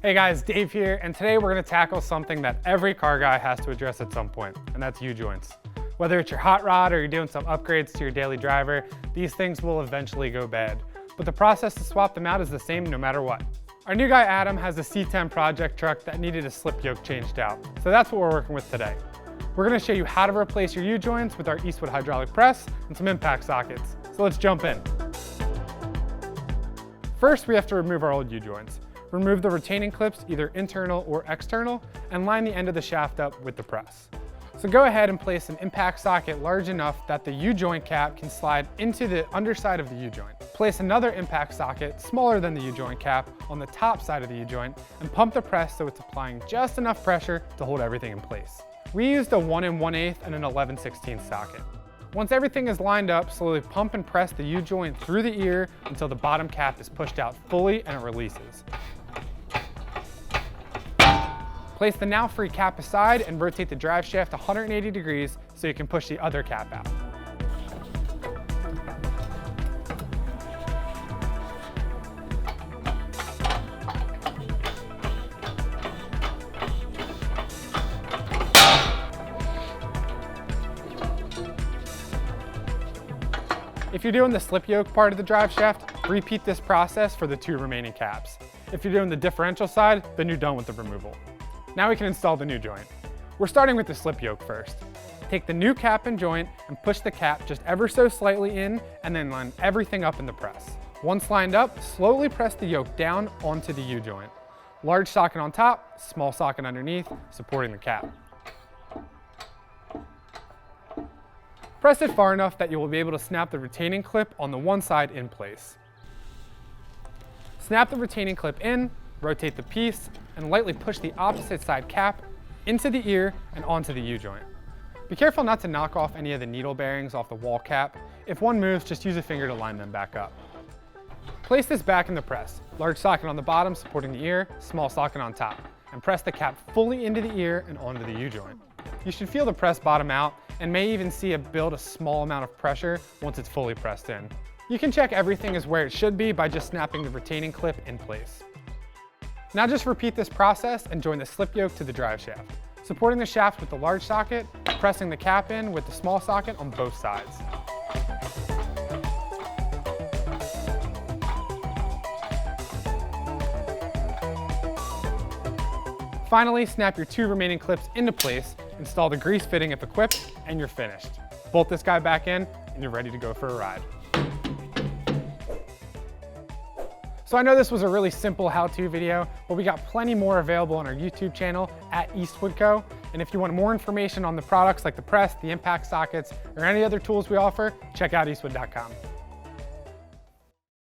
Hey guys, Dave here, and today we're gonna tackle something that every car guy has to address at some point, and that's U-joints. Whether it's your hot rod or you're doing some upgrades to your daily driver, these things will eventually go bad. But the process to swap them out is the same no matter what. Our new guy Adam has a C10 project truck that needed a slip yoke changed out, so that's what we're working with today. We're gonna show you how to replace your U-joints with our Eastwood hydraulic press and some impact sockets. So let's jump in. First, we have to remove our old U-joints. Remove the retaining clips, either internal or external, and line the end of the shaft up with the press. So go ahead and place an impact socket large enough that the U-joint cap can slide into the underside of the U-joint. Place another impact socket, smaller than the U-joint cap, on the top side of the U-joint, and pump the press so it's applying just enough pressure to hold everything in place. We used a 1 1/8 and an 11/16 socket. Once everything is lined up, slowly pump and press the U-joint through the ear until the bottom cap is pushed out fully and it releases. Place the now free cap aside and rotate the drive shaft 180 degrees so you can push the other cap out. If you're doing the slip yoke part of the drive shaft, repeat this process for the 2 remaining caps. If you're doing the differential side, then you're done with the removal. Now we can install the new joint. We're starting with the slip yoke first. Take the new cap and joint and push the cap just ever so slightly in and then line everything up in the press. Once lined up, slowly press the yoke down onto the U-joint. Large socket on top, small socket underneath, supporting the cap. Press it far enough that you will be able to snap the retaining clip on the one side in place. Snap the retaining clip in, rotate the piece, and lightly push the opposite side cap into the ear and onto the U-joint. Be careful not to knock off any of the needle bearings off the wall cap. If one moves, just use a finger to line them back up. Place this back in the press. Large socket on the bottom supporting the ear, small socket on top, and press the cap fully into the ear and onto the U-joint. You should feel the press bottom out and may even see it build a small amount of pressure once it's fully pressed in. You can check everything is where it should be by just snapping the retaining clip in place. Now just repeat this process and join the slip yoke to the drive shaft, supporting the shaft with the large socket, pressing the cap in with the small socket on both sides. Finally, snap your 2 remaining clips into place, install the grease fitting if equipped, and you're finished. Bolt this guy back in, and you're ready to go for a ride. So I know this was a really simple how-to video, but we got plenty more available on our YouTube channel at Eastwood Co. And if you want more information on the products like the press, the impact sockets, or any other tools we offer, check out eastwood.com.